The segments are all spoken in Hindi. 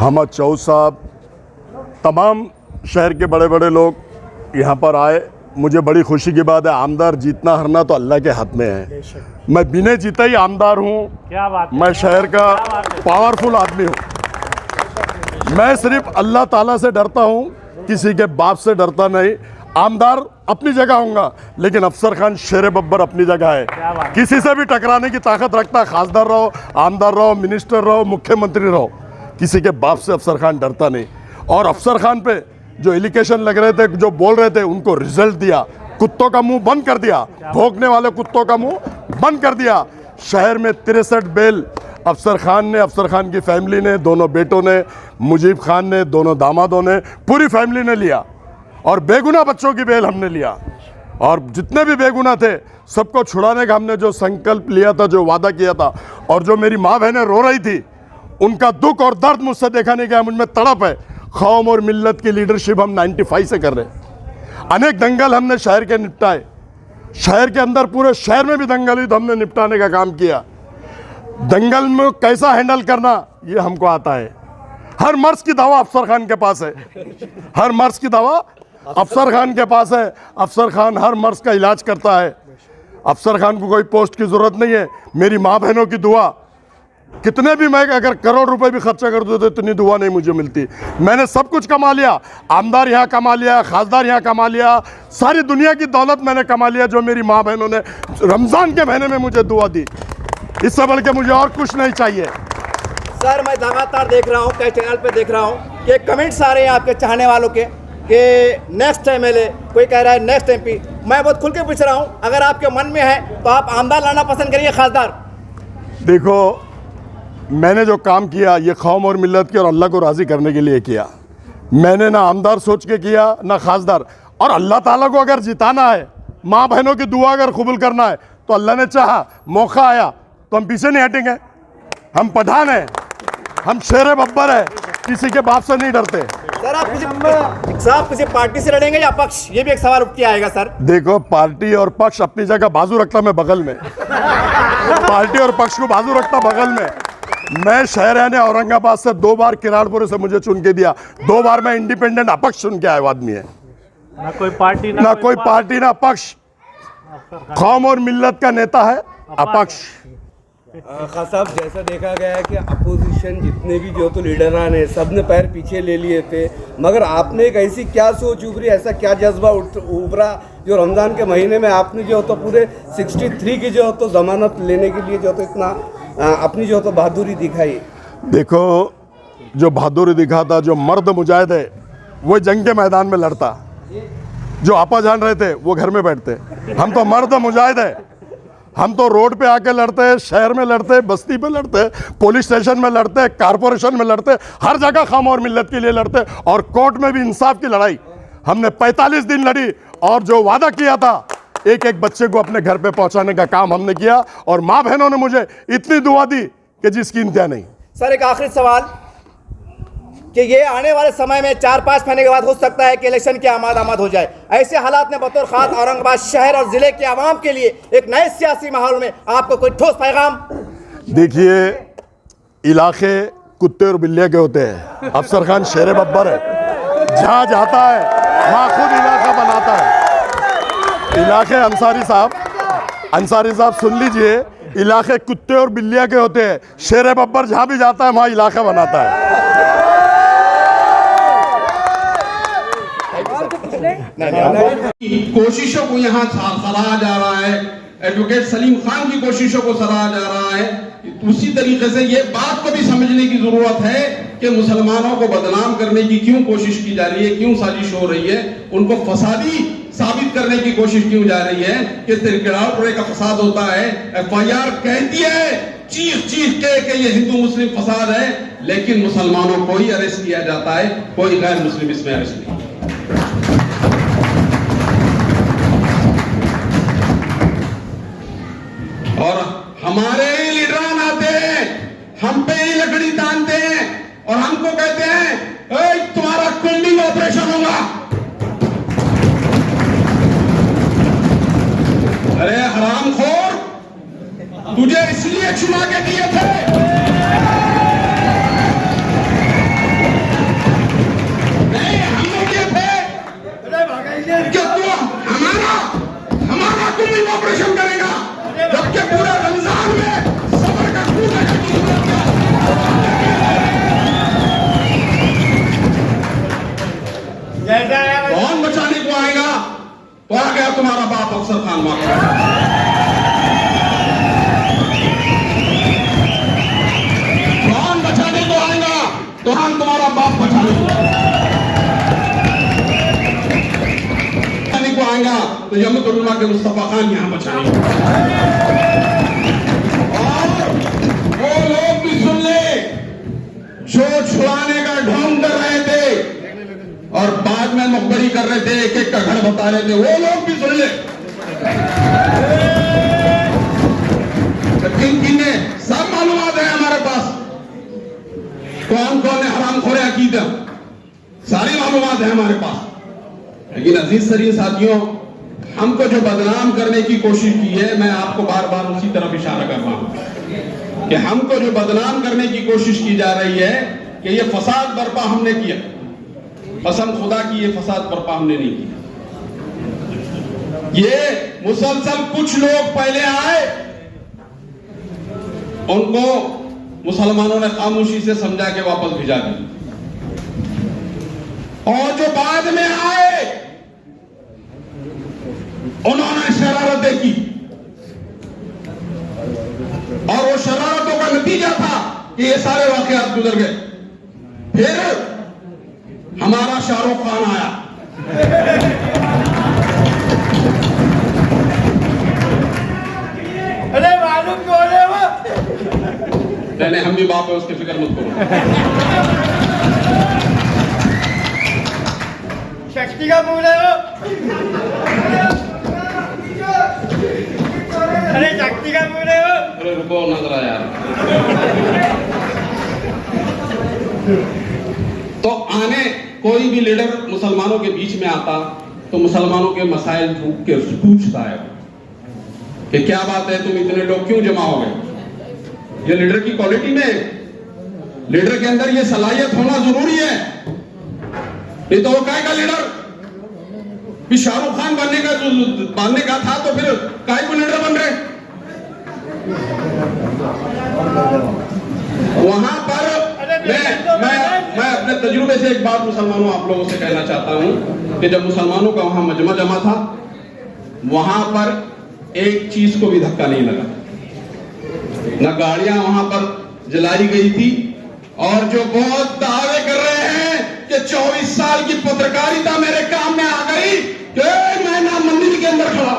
अहमद चौध साहब, तमाम शहर के बड़े बड़े लोग यहाँ पर आए। मुझे बड़ी खुशी की बात है। आमदार जीतना हारना तो अल्लाह के हाथ में है। मैं बिना जीता ही आमदार हूँ। मैं शहर का पावरफुल आदमी हूँ। मैं सिर्फ अल्लाह ताला से डरता हूँ, किसी के बाप से डरता नहीं। आमदार अपनी जगह होगा, लेकिन अफसर खान शेर बब्बर अपनी जगह है। किसी से भी टकराने की ताकत रखता है। खासदार रहो, आमदार रहो, मिनिस्टर रहो, मुख्यमंत्री रहो, किसी के बाप से अफसर खान डरता नहीं। और अफसर खान पे जो एलिगेशन लग रहे थे, जो बोल रहे थे, उनको रिजल्ट दिया। कुत्तों का मुंह बंद कर दिया। भौंकने वाले कुत्तों का मुंह बंद कर दिया। शहर में 63 बेल अफसर खान ने, अफसर खान की फैमिली ने, दोनों बेटों ने, मुजीब खान ने, दोनों दामादों ने, पूरी फैमिली ने लिया। और बेगुनाह बच्चों की बेल हमने लिया। और जितने भी बेगुनाह थे सबको छुड़ाने का हमने जो संकल्प लिया था, जो वादा किया था। और जो मेरी माँ बहनें रो रही थी, उनका दुख और दर्द मुझसे देखा नहीं गया। मुझ में तड़प है। कौम और मिल्लत की लीडरशिप हम 95 से कर रहे हैं। अनेक दंगल हमने शहर के निपटाए। शहर के अंदर पूरे शहर में भी दंगल हुई तो हमने निपटाने का काम किया। दंगल में कैसा हैंडल करना ये हमको आता है। हर मर्ज की दवा अफसर खान के पास है। हर मर्ज की दवा अफसर खान के पास है। अफसर खान हर मर्ज का इलाज करता है। अफसर खान को कोई पोस्ट की जरूरत नहीं है। मेरी माँ बहनों की दुआ, कितने भी मैं अगर करोड़ रुपए भी खर्चा कर दूँ तो इतनी दुआ नहीं मुझे मिलती। मैंने सब कुछ कमा लिया। आमदार यहाँ कमा लिया, खासदार यहाँ कमा लिया, सारी दुनिया की दौलत मैंने कमा लिया, जो मेरी माँ बहनों ने रमज़ान के महीने में मुझे दुआ दी। इससे बढ़ के मुझे और कुछ नहीं चाहिए। सर, मैं लगातार देख रहा हूँ, कई चैनल पे देख रहा हूँ कि कमेंट्स आ रहे हैं आपके चाहने वालों के कि नेक्स्ट एमएलए, कोई कह रहा है नेक्स्ट एमपी। मैं बहुत खुल के पूछ रहा हूँ, अगर आपके मन में है तो आप आमदार लाना पसंद करिए, खासदार? देखो, मैंने जो काम किया ये कौम और मिल्लत के और अल्लाह को राज़ी करने के लिए किया। मैंने ना आमदार सोच के किया ना खासदार। और अल्लाह ताला को अगर जिताना है, माँ बहनों की दुआ अगर कबूल करना है, तो अल्लाह ने चाहा, मौका आया तो हम पीछे नहीं हटेंगे। हम पठान हैं, हम शेर बब्बर है, किसी के बाप से नहीं डरते। सर, आप किसी पार्टी से लड़ेंगे या पक्ष? ये भी एक सवाल उठ के आएगा सर। देखो, पार्टी और पक्ष अपनी जगह, बाजू रखता मैं बगल में। पार्टी और पक्ष को बाजू रखता बगल में। मैं शहर ने औरंगाबाद से 2 बार किराड़पुर से मुझे चुन के दिया। 2 बार मैं इंडिपेंडेंट अपक्ष चुन के आया आदमी है। ना कोई पार्टी ना अपक्ष। कौम और मिल्लत का नेता है अपक्ष। खास साहब, जैसा देखा गया है कि अपोजिशन जितने भी जो तो लीडरान है, सब ने पैर पीछे ले लिए थे, मगर आपने एक ऐसी क्या सोच उभरी, ऐसा क्या जज्बा उभरा जो रमज़ान के महीने में आपने जो तो पूरे 63 की जो तो जमानत लेने के लिए जो तो इतना अपनी जो तो बहादुरी दिखाई? देखो, जो बहादुरी दिखाता, जो मर्द मुजाहिद है, वो जंग के मैदान में लड़ता। जो आपा जान रहे थे वो घर में बैठते। हम तो मर्द मुजाहिद है। हम तो रोड पे आके लड़ते हैं, शहर में लड़ते हैं, बस्ती पे लड़ते हैं, पुलिस स्टेशन में लड़ते हैं, कारपोरेशन में लड़ते हैं, हर जगह कौम और मिल्लत के लिए लड़ते हैं। और कोर्ट में भी इंसाफ की लड़ाई हमने 45 दिन लड़ी। और जो वादा किया था, एक एक बच्चे को अपने घर पे पहुंचाने का काम हमने किया। और माँ बहनों ने मुझे इतनी दुआ दी कि जिसकी इंतहा नहीं। सर, एक आखिरी सवाल कि ये आने वाले समय में 4-5 महीने के बाद हो सकता है कि इलेक्शन की आमाद हो जाए। ऐसे हालात में बतौर खास औरंगाबाद शहर और जिले के आवाम के लिए एक नए सियासी माहौल में आपको कोई ठोस पैगाम? देखिए, इलाके कुत्ते और बिल्लियाँ के होते हैं। अफसर खान शेर बब्बर है। जहाँ जाता है वहाँ खुद इलाका बनाता है। इलाके अंसारी साहब सुन लीजिए, इलाके कुत्ते और बिल्लियाँ के होते हैं। शेर बब्बर जहाँ भी जाता है वहाँ इलाका बनाता है। कोशिशों को यहाँ सराहा जा रहा है, एडवोकेट सलीम खान की कोशिशों को सराहा जा रहा है। उसी तरीके से ये बात को भी समझने की जरूरत है कि मुसलमानों को बदनाम करने की क्यों कोशिश की जा रही है, क्यों साजिश हो रही है, उनको फसादी साबित करने की कोशिश क्यों जा रही है कि किराड़पुरे का फसाद होता है। FIR कहती है चीख चीख के ये हिंदू मुस्लिम फसाद है, लेकिन मुसलमानों को ही अरेस्ट किया जाता है, कोई गैर मुस्लिम इसमें अरेस्ट नहीं। और हमारे ही लीडरान आते हैं, हम पे ही लकड़ी तानते हैं और हमको कहते हैं तुम्हारा कुंडिंग ऑपरेशन होगा। अरे हरामखोर, तुझे इसलिए चुना के दिए थे, नहीं हमने किए थे कि तू हमारा कुंडिंग ऑपरेशन करेगा, जबकि पूरे रमजान में सबर का कौन बचाने को आएगा? तो आ गया तुम्हारा बाप अफसर खान माफिया। कौन बचाने को आएगा? तो हम तुम्हारा बाप बचाने को आएगा, तो यमतुल उलमा के मुस्तफा खान यहां बचाने और वो लोग भी सुन ले जो छुड़ाने का ढोंग कर रहे थे और बाद में मुखबरी कर रहे थे, एक एक का घर बता रहे थे, वो लोग भी सुन ले। किन किन ने सब मालूमात है हमारे पास, कौन कौन है हरामखोरे अकीदा, सारी मालूमात है हमारे पास। लेकिन अजीज सरीन साथियों, हमको जो बदनाम करने की कोशिश की है, मैं आपको बार बार उसी तरफ इशारा कर रहा हूं कि हमको जो बदनाम करने की कोशिश की जा रही है कि ये फसाद बर्पा हमने किया, कसम खुदा की ये फसाद बर्पा हमने नहीं किया। ये मुसलसल कुछ लोग पहले आए, उनको मुसलमानों ने खामोशी से समझा के वापस भिजा दिया, और जो बाद में आए उन्होंने शरारतें की, और वो शरारतों का नतीजा था कि ये सारे वाकयात गुजर गए। फिर हमारा शाहरुख खान आया, अरे मालूम कौन है वो? नहीं हम भी बाप है, उसकी फिक्र मत करो। शक्ति का फूल है वो। अरे शक्ति का फूल है वो। अरे रुको नजर आया यार। तो आने कोई भी लीडर मुसलमानों के बीच में आता तो मुसलमानों के मसाइल ढूंढ के पूछता है कि क्या बात है, तुम इतने लोग क्यों जमा हो गए? ये लीडर की क्वालिटी में, लीडर के अंदर ये सलाहियत होना जरूरी है। नहीं तो वो काय का लीडर? भी शाहरुख खान बनने का था तो फिर काय को लीडर बन रहे? वहां पर मैं अपने तजुर्बे से एक बात मुसलमानों आप लोगों से कहना चाहता हूं कि जब मुसलमानों का वहां मजमा जमा था, वहां पर एक चीज को भी धक्का नहीं लगा, न गाड़ियां वहां पर जलाई गई थी, और जो बहुत दावे कर रहे हैं कि 24 साल की पत्रकारिता मेरे काम में आ गई कि मैं ना मंदिर के अंदर खड़ा,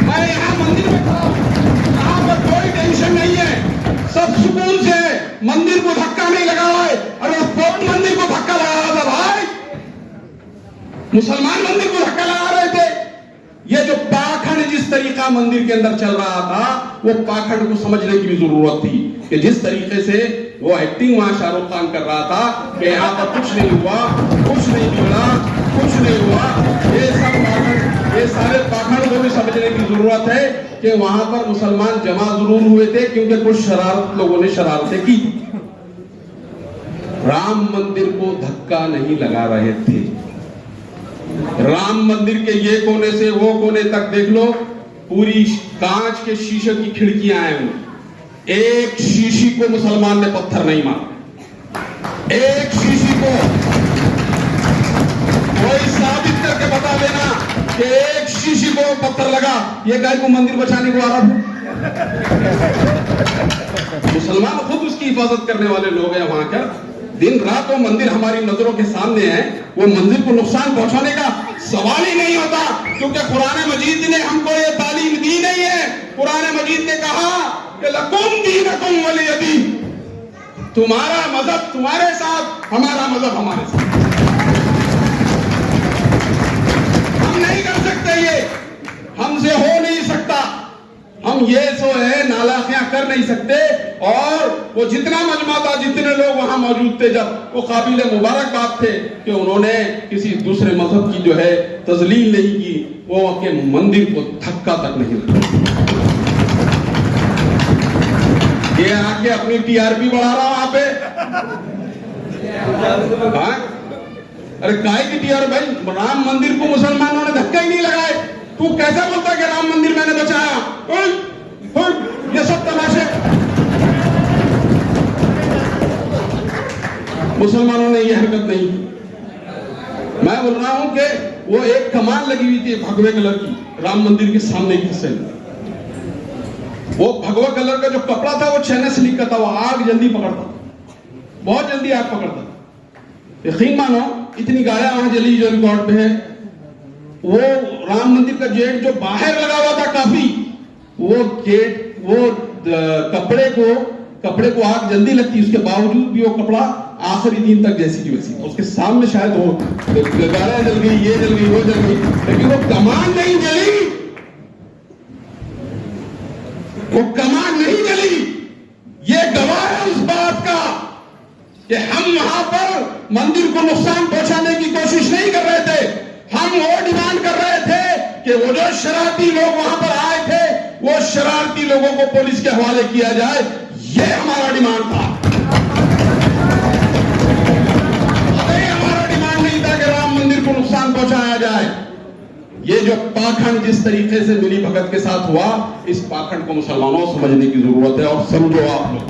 मैं यहां मंदिर में खड़ा, यहां पर कोई टेंशन नहीं है, सब सुकून से, मंदिर को धक्का नहीं लगा है। अरे कौन मंदिर को धक्का लगा रहा था भाई? मुसलमान मंदिर को धक्का लगा रहे थे। ये जो पाखंड जिस तरीका मंदिर के अंदर चल रहा था, वो पाखंड को समझने की भी जरूरत थी कि जिस तरीके से वो एक्टिंग वहां शाहरुख खान कर रहा था कि यहाँ पर कुछ नहीं हुआ, कुछ नहीं बिगड़ा, कुछ नहीं हुआ, ये सब पाखंड, ये सारे पाखंड को भी समझने की जरूरत है कि वहां पर मुसलमान जमा जरूर हुए थे क्योंकि कुछ शरारत लोगों ने शरारतें की। राम मंदिर को धक्का नहीं लगा रहे थे। राम मंदिर के ये कोने से वो कोने तक देख लो, पूरी कांच के शीशे की खिड़कियां हैं उनमें, एक शीशी को मुसलमान ने पत्थर नहीं मारा, एक शीशी को। कोई साबित करके बता देना कि एक शीशी को पत्थर लगा, ये गाय को मंदिर बचाने को आ रहा था। मुसलमान खुद उसकी हिफाजत करने वाले लोग हैं वहां का, दिन रात वो मंदिर हमारी नजरों के सामने है, वो मंदिर को नुकसान पहुंचाने का सवाल ही नहीं होता, क्योंकि कुरान मजीद ने हमको ये तालीम दी नहीं है। कुरान मजीद ने कहा कि लकुम दीनकुम वलिय दीन, तुम्हारा मजहब तुम्हारे साथ, हमारा मजहब हमारे साथ। हम नहीं कर सकते, ये हमसे हो नहीं सकता। हम ये सो है नालाखियां कर नहीं सकते। और वो जितना मजमा था, जितने लोग वहां मौजूद थे, जब वो काबिल मुबारकबाद थे कि उन्होंने किसी दूसरे मजहब की जो है तजलील नहीं की, वो के मंदिर को धक्का तक नहीं लगा। ये आके अपनी टीआरपी बढ़ा रहा वहां पे। हाँ? अरे काय की टीआरपी भाई, राम मंदिर को मुसलमानों ने धक्का ही नहीं लगाए। तू कैसे बोलता कि राम मंदिर मैंने बचाया? ये सब तमाशे। मुसलमानों ने ये हरकत नहीं की। मैं बोल रहा हूं कि वो एक कमान लगी हुई थी भगवे कलर की राम मंदिर के सामने की हिस्से में। वो भगवा कलर का जो कपड़ा था वो चैन से लिखा था, वो आग जल्दी पकड़ता, बहुत जल्दी आग पकड़ता। यकीन मानो इतनी गाड़ियां वहां जली जो रिकॉर्ड पे है। वो राम मंदिर का गेट जो बाहर लगा हुआ था काफी, वो गेट, वो कपड़े को आग जल्दी लगती, उसके बावजूद भी वो कपड़ा आखिरी दिन तक जैसी की वैसी। उसके सामने शायद वो गाड़ियां जल गई, ये जल गई, वो जल गई, लेकिन वो कमान नहीं जली। वो कमान नहीं जली। ये गवाह है उस बात का कि हम वहां पर मंदिर को नुकसान पहुंचाने की कोशिश नहीं कर रहे थे। हम वो डिमांड कर रहे थे कि वो जो शरारती लोग वहां पर आए थे, वो शरारती लोगों को पुलिस के हवाले किया जाए। ये हमारा डिमांड था। हमारा डिमांड नहीं था कि राम मंदिर को नुकसान पहुंचाया जाए। ये जो पाखंड जिस तरीके से मिली भगत के साथ हुआ, इस पाखंड को मुसलमानों को समझने की जरूरत है। और समझो आप लोग,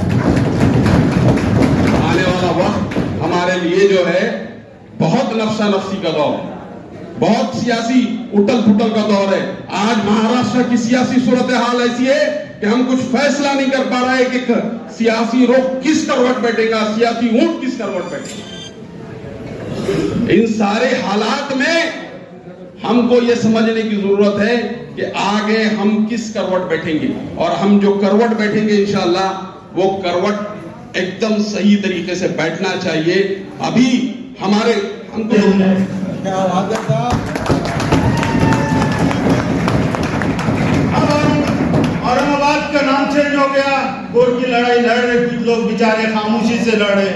आने वाला वक्त हमारे लिए जो है बहुत नफ्सा नफ्सी का दौर है, बहुत सियासी उटल फुटल का दौर है। आज महाराष्ट्र की सियासी सूरत हाल ऐसी है कि हम कुछ फैसला नहीं कर पा रहे कि सियासी रुख किस करवट बैठेगा, सियासी ऊंट किस करवट बैठेगा। इन सारे हालात में हमको ये समझने की जरूरत है कि आगे हम किस करवट बैठेंगे। और हम जो करवट बैठेंगे इंशाअल्लाह, वो करवट एकदम सही तरीके से बैठना चाहिए। अभी हमारे हमको औरंगाबाद का नाम चेंज हो गया। कोर्ट की लड़ाई लड़ रहे कुछ लोग, बेचारे खामोशी से लड़ रहे,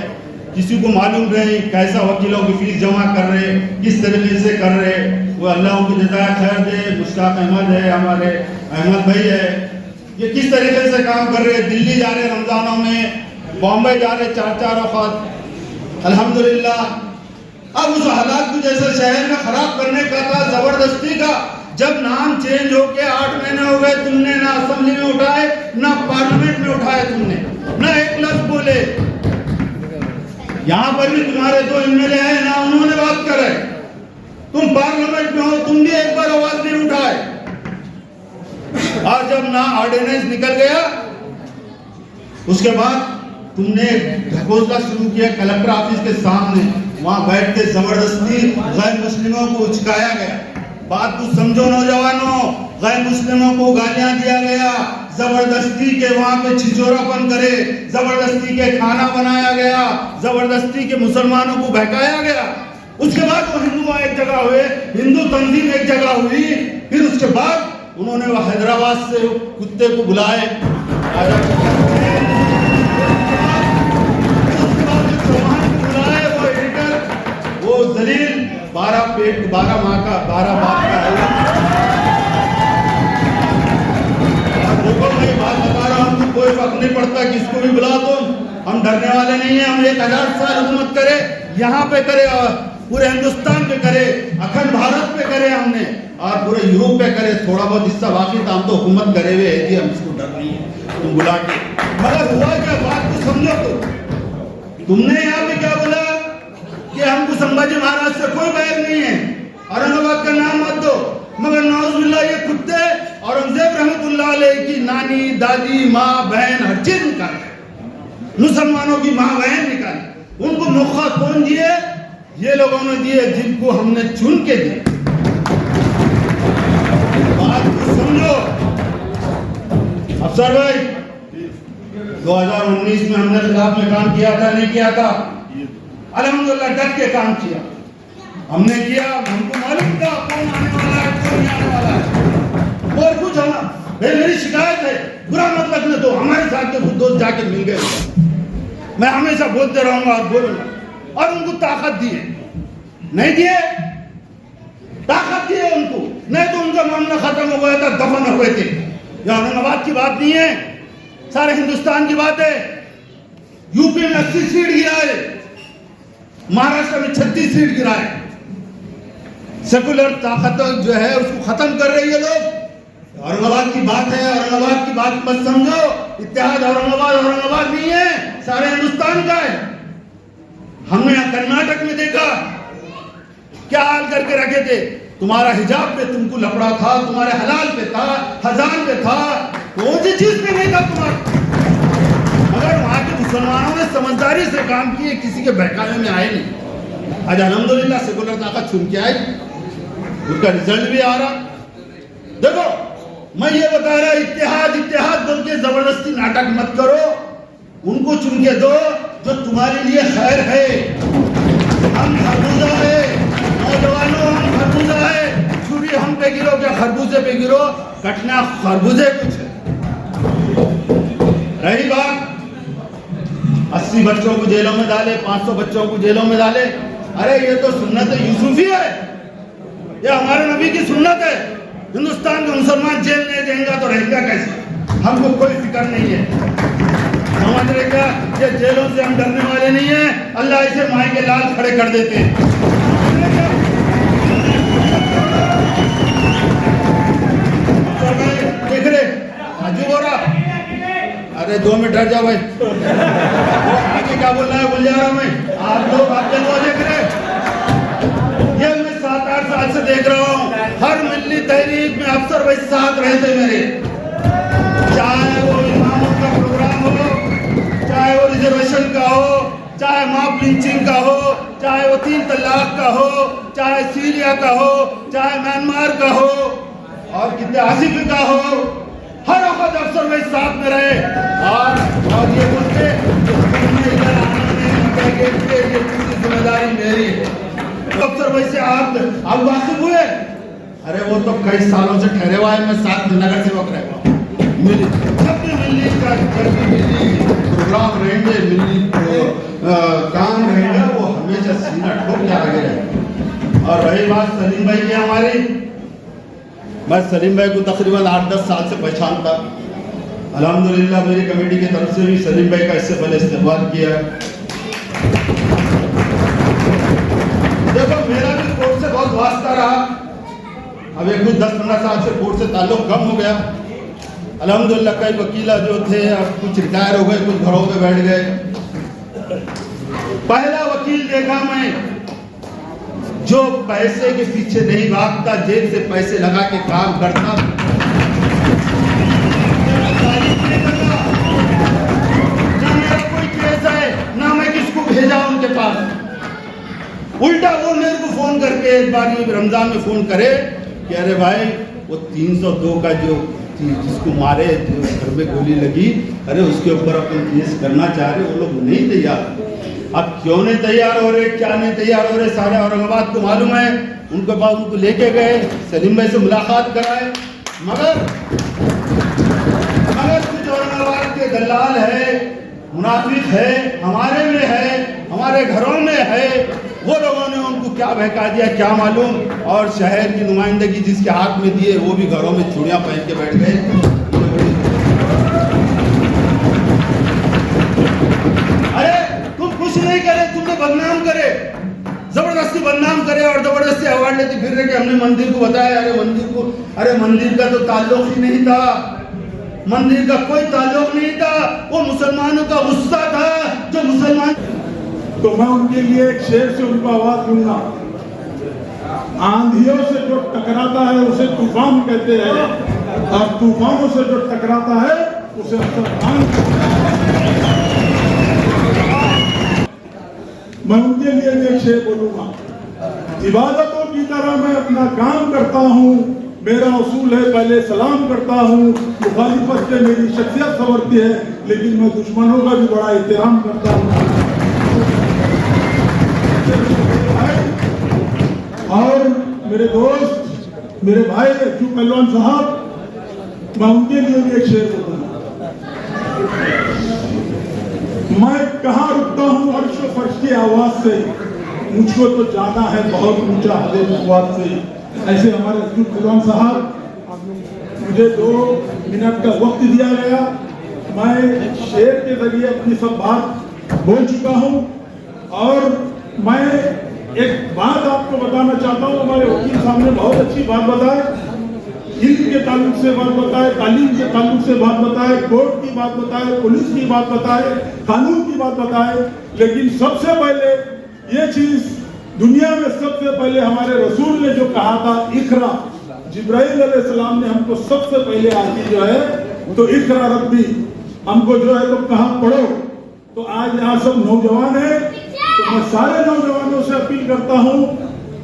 किसी को मालूम नहीं कैसा वकीलों की फीस जमा कर रहे, किस तरीके से कर रहे। वो अल्लाह उनको जज़ाए खैर दे। मुश्ताक अहमद है, हमारे अहमद भाई है, ये किस तरीके से काम कर रहे। दिल्ली जा रहे रमजानों में, बॉम्बे जा रहे, 4 वफात अल्हम्दुलिल्लाह। अब उस हालात को जैसे शहर में खराब करने का था, जबरदस्ती का। जब नाम चेंज होके 8 महीने हो गए, तुमने ना असेंबली में उठाए, ना पार्लियामेंट में उठाए, तुमने ना एक लफ्ज बोले। यहाँ पर भी तुम्हारे 2 एमएलए हैं, ना उन्होंने बात करे। तुम पार्लियामेंट में हो, तुम भी एक बार आवाज नहीं उठाए। और जब ना ऑर्डिनेंस निकल गया, उसके बाद तुमने ढकोसला शुरू किया कलेक्टर ऑफिस के सामने। वहां बैठ के जबरदस्ती गैर मुस्लिमों को उचकाया गया। बात को समझो नौजवानों, गैर मुस्लिमों को गालियां दिया गया, जबरदस्ती के वहां पे छिछोरापन करे, जबरदस्ती के खाना बनाया गया, जबरदस्ती के मुसलमानों को बहकाया गया। उसके बाद वो हिंदू एक जगह हुए, हिंदू तंजीम एक जगह हुई। फिर उसके बाद उन्होंने वो हैदराबाद से कुत्ते को बुलाए, वो जलील 12 माह का 12 बाप का है। देखो मैं बात बता रहा हूँ, कोई फर्क नहीं पड़ता किसको भी बुला दो, हम डरने वाले नहीं है। हम 1000 साल हुकूमत करे, यहाँ पे करे, पूरे हिंदुस्तान पे करे, अखंड भारत पे करे हमने, और पूरे यूरोप पे करे। थोड़ा बहुत हिस्सा बाकी था, हम तो हुकूमत करे हुए है, हम इसको डर नहीं है तुम बुला के। मगर हुआ क्या, बात को समझो। तो तुमने यहाँ पे क्या बोला कि हमको संभाजी महाराज से कोई बैर नहीं है, औरंगाबाद का नाम मत दो। मगर नौजुबिल्लाह ये कुत्ते औरंगजेब रहमतुल्लाह अलैह की नानी, दादी, माँ, बहन हर चीज निकाले, मुसलमानों की माँ बहन निकाली। उनको मौका कौन दिए? ये लोगों ने दिए जिनको हमने चुन के दिए। बात को समझो। अफसर भाई 2019 में हमने खिलाफ में काम किया था, नहीं किया था? अल्हम्दुलिल्लाह डट के काम किया, हमने किया। हमको मालूम था कौन आने वाला है, कौन नहीं आने वाला है। और कुछ हम भाई मेरी शिकायत है, बुरा मत लगने दो, हमारे साथ के खुद दोस्त जाके मिल गए। मैं हमेशा बोलते रहूंगा और बोलूंगा। और उनको ताकत दिए, नहीं दिए? ताकत दिए उनको, नहीं तो उनका मामला खत्म हो गया था, दफन हो गए थे। ये औरंगाबाद की बात नहीं है, सारे हिंदुस्तान की बात है। यूपी में 80 सीट गिरा है, महाराष्ट्र में 36 सीट गिरा है। सेकुलर ताकत जो है उसको खत्म कर रही है लोग। औरंगाबाद की बात है, औरंगाबाद की बात मत समझो। इत्तेहाद औरंगाबाद नहीं है, सारे हिंदुस्तान का है। हमने कर्नाटक में देखा क्या हाल करके रखे थे। तुम्हारा हिजाब पे तुमको लपड़ा था, तुम्हारे हलाल पे था, हजान पे था, कोई चीज पे नहीं था तुम्हारा। मगर वहां के मुसलमानों ने समझदारी से काम किए, किसी के बहकावे में आए नहीं। आज अल्हम्दुलिल्लाह सेकुलर ताकत चुन के आई, उसका रिजल्ट भी आ रहा। देखो मैं ये बता रहा, इत्तेहाद बोल के जबरदस्ती नाटक मत करो। उनको चुन के दो जो तुम्हारे लिए खैर है। हम खरबूजा है, नौजवानों हम खरबूजा है। छुरी हम पे गिरो क्या खरबूजे पे गिरो, कटना खरबूजे कुछ है। रही बात 80 बच्चों को जेलों में डाले, 500 बच्चों को जेलों में डाले। अरे ये तो सुन्नत यूसुफी है, ये हमारे नबी की सुन्नत है। हिंदुस्तान के मुसलमान जेल नहीं देंगे तो रहेगा कैसे? हमको कोई फिक्र नहीं है, समझ रहे क्या? ये जेलों से हम डरने वाले नहीं है। अल्लाह इसे माई के लाल खड़े कर देते हैं। देख रहे अजीब हो रहा। अरे 2 मिनट हट जाओ भाई, आगे क्या बोल रहा है बोल जा रहा हूं मैं। आप लोग देख रहे, ये मैं 7-8 साल से देख रहा हूँ। हर मिली तहरीक में अफसर भाई साथ रहते मेरे, चाहे वो इमामों का प्रोग्राम हो, चाहे वो रिजर्वेशन का हो, चाहे मॉब लिंचिंग का हो, चाहे वो 3 तलाक का हो, चाहे सीरिया का हो, चाहे म्यांमार का हो, और कितने आसिफ का हो। हर वक्त अफसर भाई साथ में रहे और ये बोलते ये पूरी जिम्मेदारी मेरी है। अफसर भाई से आप वाकिफ हुए? अरे वो तो कई सालों से ठहरे हुआ है, मैं साथ नगर सेवक रह रहा हूँ। मिली प्रोग्राम रहेंगे, मिली काम रहेगा, वो हमेशा सीना ठोक के आगे रहे। और रही बात सलीम भाई की हमारी, मैं सलीम भाई को तकरीबन 8-10 साल से पहचानता। अल्हम्दुलिल्लाह मेरी कमेटी की तरफ से भी सलीम भाई का इससे पहले इस्तेमाल किया। देखो मेरा भी कोर्ट से बहुत वास्ता रहा। अब एक कुछ 10-15 साल से कोर्ट से ताल्लुक कम हो गया। अल्हम्दुलिल्लाह कई वकीला जो थे अब कुछ रिटायर हो गए, कुछ घरों पे बैठ गए। पहला वकील देखा मैं जो पैसे के पीछे नहीं भागता, जेब से पैसे लगा के काम करता। ना मेरा कोई केस है, ना मैं किसको भेजा उनके पास। उल्टा वो मेरे को फोन करके एक बार रमजान में फोन करे कि अरे भाई वो 302 का जो जिसको मारे, जो घर में गोली लगी, अरे उसके ऊपर अपन केस करना चाह रहे, वो लोग नहीं तैयार। अब क्यों नहीं तैयार हो रहे, क्या नहीं तैयार हो रहे, सारे औरंगाबाद को मालूम है। उनके पास उनको लेके गए, सलीम भाई से मुलाकात कराए, मगर कुछ औरंगाबाद के दलाल है, मुनाफिक है, हमारे में है, हमारे घरों में है। वो लोगों ने उनको क्या बहका दिया क्या मालूम, और शहर की नुमाइंदगी जिसके हाथ में दिए वो भी घरों में चूड़ियां पहन के बैठ गए। अरे तुम कुछ नहीं करे, तुमने बदनाम करे, जबरदस्ती बदनाम करे और जबरदस्ती अवार्ड लेते फिर रहे कि हमने मंदिर को बताया। अरे मंदिर का तो ताल्लुक ही नहीं था, मंदिर का कोई ताल्लुक नहीं था, वो मुसलमानों का गुस्सा था जो मुसलमान। तो मैं उनके लिए एक शेर से उनको आवाज दूंगा। आंधियों से जो टकराता है उसे तूफान कहते हैं, और तूफानों से जो टकराता है उसे तूफान। मैं उनके लिए भी एक शेर बोलूंगा। इबादतों की तरह मैं अपना काम करता हूँ, मेरा उसूल है पहले सलाम करता हूँ, मुखालिफत से मेरी शख्सियत संवरती है, लेकिन मैं दुश्मनों का भी बड़ा एहतराम करता हूँ। और मेरे दोस्त, मेरे भाई अज्जू पहलवान साहब, मैं उनके लिए भी एक शेर बोलूंगा। मैं कहाँ रुकता हूँ अर्श व फर्श की आवाज से, मुझको तो जाना है बहुत ऊंचा हदे मकवाद से। ऐसे हमारे अज्जू पहलवान साहब, मुझे 2 मिनट का वक्त दिया गया, मैं शेर के जरिए अपनी सब बात बोल चुका हूँ। और मैं एक बात आपको बताना चाहता हूँ, हमारे वकील साहब ने बहुत अच्छी बात बताई, इल्म के ताल्लुक से बात बताए, तालीम के ताल्लुक से बात बताए, कोर्ट की बात बताए, पुलिस की बात बताए, कानून की बात बताए, लेकिन सबसे पहले ये चीज दुनिया में सबसे पहले हमारे रसूल ने जो कहा था, इकरा, जिब्राइल अलैहिस्सलाम ने हमको सबसे पहले आती जो है तो इकरा रब्बी, हमको जो है तो कहा पढ़ो। तो आज यहाँ सब नौजवान हैं, तो मैं सारे नौजवानों से अपील करता हूँ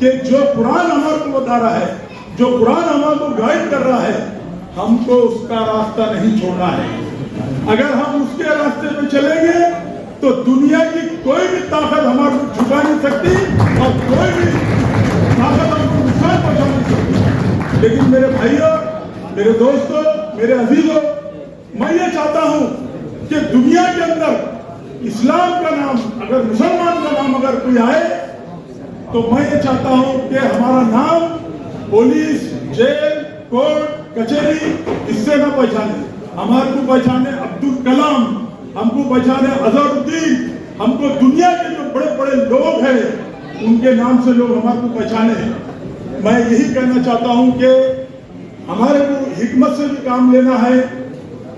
कि जो कुरान हमारे को बता रहा है, जो कुरान हमारे को गाइड कर रहा है, हमको उसका रास्ता नहीं छोड़ना है। अगर हम उसके रास्ते पे चलेंगे तो दुनिया की कोई भी ताकत हमारे को झुका नहीं सकती और कोई भी ताकत हमको नुकसान पहुंचा नहीं सकती। लेकिन मेरे भाइयों, मेरे दोस्तों, मेरे अजीजों, मैं ये चाहता हूं कि दुनिया के अंदर इस्लाम का नाम, अगर मुसलमान का नाम अगर कोई आए, तो मैं ये चाहता हूं कि हमारा नाम पुलिस, जेल, कोर्ट, कचहरी इससे ना पहचाने, हमारे को पहचाने अब्दुल कलाम, हमको पहचाने अजहरुद्दीन, हमको दुनिया के जो बड़े बड़े लोग हैं उनके नाम से लोग हमारे को पहचाने। मैं यही कहना चाहता हूं कि हमारे को हिकमत से भी काम लेना है,